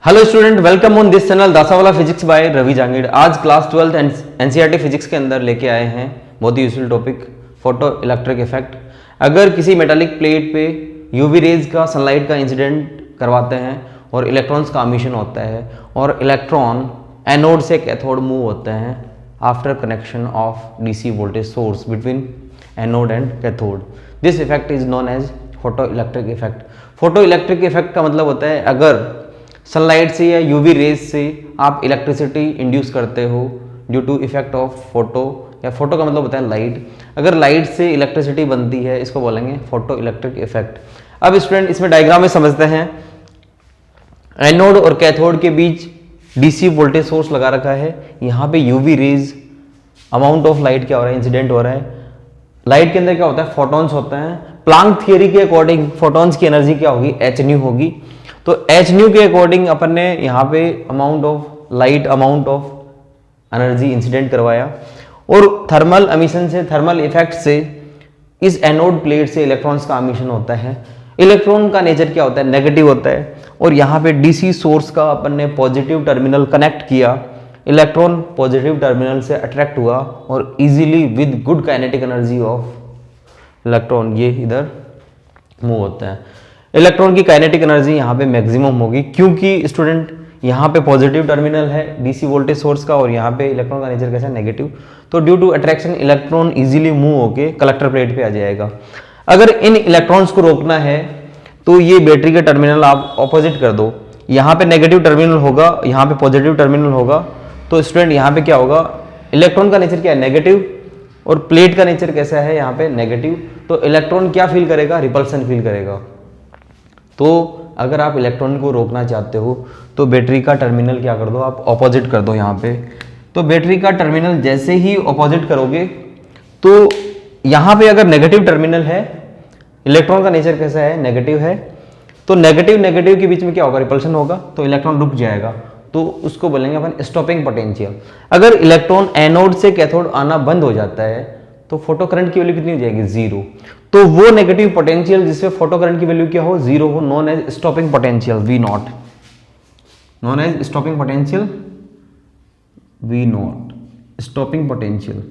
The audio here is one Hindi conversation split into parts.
Hello student, welcome on this channel Dasawala physics by Ravi Jangid. आज क्लास 12th एनसीईआरटी फिजिक्स के अंदर लेके आए हैं बहुत ही useful topic photo electric effect. अगर किसी मेटालिक प्लेट पे यूवी रेज का सनलाइट का इंसिडेंट करवाते हैं और इलेक्ट्रॉन्स का एमिशन होता है और इलेक्ट्रॉन एनोड से कैथोड मूव होते हैं after connection of DC voltage source between anode and cathode, this effect is known as photo electric effect. Photo electric effect का मतलब होता है अगर सनलाइट से या यूवी रेज से आप इलेक्ट्रिसिटी इंड्यूस करते हो due to effect of photo, या फोटो का मतलब होता है लाइट। अगर लाइट से इलेक्ट्रिसिटी बनती है इसको बोलेंगे फोटो इलेक्ट्रिक इफेक्ट। अब स्टूडेंट इसमें डायग्राम में समझते हैं। एनोड और कैथोड के बीच डीसी वोल्टेज सोर्स लगा रखा है। यहाँ पे UV raise amount of light क्या हो रहा है, इंसिडेंट हो रहा है। लाइट के अंदर क्या होता है, फोटॉन्स होते हैं। प्लांक थियरी के अकॉर्डिंग फोटॉन्स की एनर्जी क्या होगी, एच न्यू होगी। तो एच न्यू के अकॉर्डिंग अपन ने यहाँ पे amount of light, amount of energy incident करवाया और थर्मल एमिशन से, थर्मल इफेक्ट से इस एनोड प्लेट से इलेक्ट्रॉन्स का एमिशन होता है। इलेक्ट्रॉन का नेचर क्या होता है, नेगेटिव होता है। और यहाँ पे डीसी सोर्स का अपन ने पॉजिटिव टर्मिनल कनेक्ट किया, इलेक्ट्रॉन पॉजिटिव टर्मिनल से अट्रैक्ट हुआ और easily with good kinetic energy of electron ये इधर मूव होता है। इलेक्ट्रॉन की काइनेटिक एनर्जी यहाँ पे मैक्सिमम होगी क्योंकि स्टूडेंट यहाँ पे पॉजिटिव टर्मिनल है डीसी वोल्टेज सोर्स का और यहाँ पे इलेक्ट्रॉन का नेचर कैसा है, नेगेटिव। तो due to attraction electron easily move होके कलेक्टर प्लेट पे आ जाएगा। अगर इन इलेक्ट्रॉन्स को रोकना है तो ये बैटरी के टर्मिनल आप ऑपोजिट कर दो। यहाँ पे नेगेटिव टर्मिनल होगा, यहाँ पे पॉजिटिव टर्मिनल होगा। तो स्टूडेंट यहाँ पे क्या होगा, इलेक्ट्रॉन का नेचर क्या है, नेगेटिव, और प्लेट का नेचर कैसा है, यहाँ पे नेगेटिव। तो इलेक्ट्रॉन क्या फील करेगा, रिपल्सन फील करेगा। तो अगर आप इलेक्ट्रॉन को रोकना चाहते हो तो बैटरी का टर्मिनल क्या कर दो, आप ऑपोजिट कर दो यहाँ पे। तो बैटरी का टर्मिनल जैसे ही ऑपोजिट करोगे तो यहाँ पे अगर नेगेटिव टर्मिनल है, इलेक्ट्रॉन का नेचर कैसा है, नेगेटिव है, तो नेगेटिव नेगेटिव के बीच में क्या होगा, रिपल्शन होगा, तो इलेक्ट्रॉन रुक जाएगा। तो उसको बोलेंगे अपन स्टॉपिंग पोटेंशियल। अगर इलेक्ट्रॉन एनोड से कैथोड आना बंद हो जाता है तो फोटो करंट की वैल्यू कितनी हो जाएगी, जीरो। तो वो नेगेटिव पोटेंशियल जिससे फोटो करंट की वैल्यू क्या हो, जीरो हो, known as stopping potential V naught, known as stopping potential V naught, stopping potential.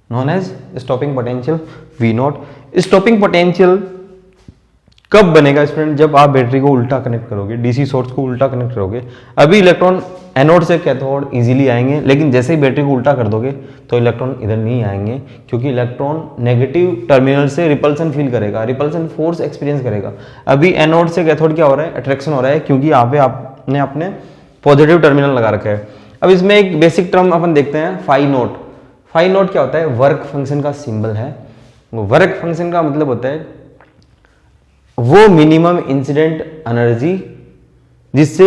Known as stopping potential V naught. Stopping potential कब बनेगा स्टूडेंट, जब आप बैटरी को उल्टा कनेक्ट करोगे, डीसी सोर्स को उल्टा कनेक्ट करोगे। अभी इलेक्ट्रॉन एनोड से कैथोड इजीली आएंगे, लेकिन जैसे ही बैटरी को उल्टा कर दोगे तो इलेक्ट्रॉन इधर नहीं आएंगे क्योंकि इलेक्ट्रॉन नेगेटिव टर्मिनल से रिपल्सन फील करेगा, रिपल्सन फोर्स एक्सपीरियंस करेगा। अभी एनोड से कैथोड क्या हो रहा है, अट्रैक्शन हो रहा है क्योंकि यहाँ पे आपने अपने पॉजिटिव टर्मिनल लगा रखा है। अब इसमें एक बेसिक टर्म अपन देखते हैं, फाई नोट। फाई नोट क्या होता है, वर्क फंक्शन का सिंबल है। वर्क फंक्शन का मतलब होता है वो मिनिमम इंसिडेंट एनर्जी जिससे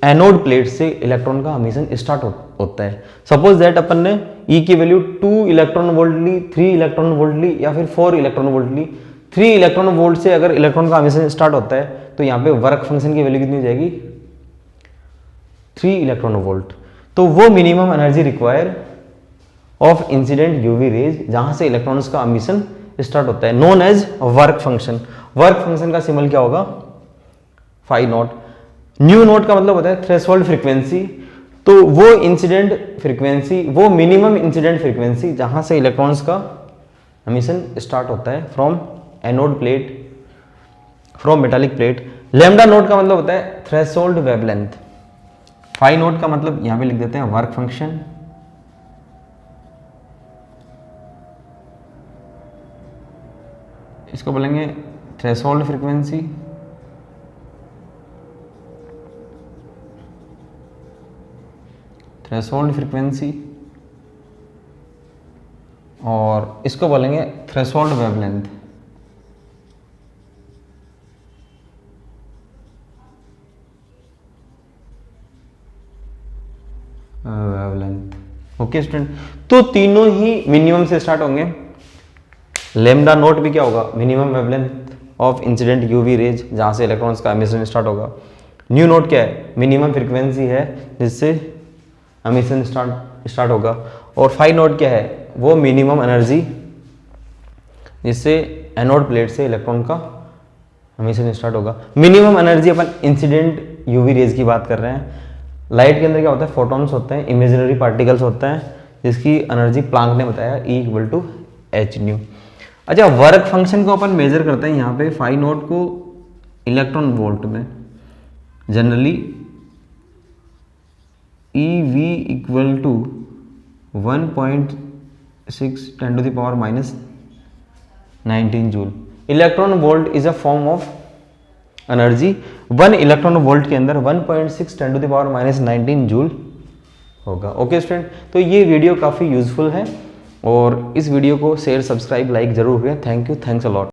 एनोड प्लेट से इलेक्ट्रॉन का एमिशन स्टार्ट होता है। सपोज दैट अपन ने E की वैल्यू 2 इलेक्ट्रॉन वोल्ट ली, 3 इलेक्ट्रॉन वोल्ट ली या फिर 4 इलेक्ट्रॉन वोल्ट ली। 3 इलेक्ट्रॉन वोल्ट से अगर इलेक्ट्रॉन का एमिशन स्टार्ट होता है तो यहाँ पे वर्क फंक्शन की वैल्यू कितनी हो जाएगी, 3 इलेक्ट्रॉन वोल्ट। तो वो minimum energy require of incident UV rays जहां से इलेक्ट्रॉन्स का एमिशन स्टार्ट होता है, known as work function. Work function का सिंबल क्या होगा, फाई नॉट। न्यू नोट का मतलब होता है थ्रेशोल्ड फ्रीक्वेंसी। तो वो इंसिडेंट फ्रीक्वेंसी, वो मिनिमम इंसिडेंट फ्रीक्वेंसी जहां से इलेक्ट्रॉन्स का एमिशन स्टार्ट होता है from anode plate, from metallic plate. Lambda note का मतलब होता है थ्रेशोल्ड वेवलेंथ। फाई नोट का मतलब यहां पे लिख देते हैं वर्क फंक्शन। इसको बोलेंगे थ्रेशोल्ड फ्रीक्वेंसी। थ्रेशोल्ड फ्रीक्वेंसी और इसको बोलेंगे threshold wavelength. Wavelength, okay student. तो तीनों ही मिनिमम से स्टार्ट होंगे। लैम्डा नोट भी क्या होगा, minimum wavelength of incident UV rays जहां से इलेक्ट्रॉन्स का एमिशन स्टार्ट होगा। न्यू नोट क्या है, मिनिमम फ्रीक्वेंसी है जिससे एमिशन स्टार्ट होगा। और फाई नोट क्या है, वो मिनिमम एनर्जी जिससे एनोड प्लेट से इलेक्ट्रॉन का हमेशा स्टार्ट होगा। मिनिमम एनर्जी अपन इंसिडेंट यूवी रेज की बात कर रहे हैं। लाइट के अंदर क्या होता है, फोटॉन्स होते हैं, इमेजिनरी पार्टिकल्स होते हैं, जिसकी एनर्जी प्लांक ने बताया E=h²। अच्छा, वर्क फंक्शन को अपन मेजर करते हैं यहाँ पे फाई नोट को इलेक्ट्रॉन वोल्ट में। Generally EV = 1.6 × 10⁻19 joule. Electron volt is a form of energy. 1 electron volt के अंदर 1.6 × 10⁻19 जूल होगा। ओके स्टूडेंट, तो ये वीडियो काफ़ी यूजफुल है और इस वीडियो को शेयर, सब्सक्राइब, लाइक जरूर करें। Thank you, thanks a lot.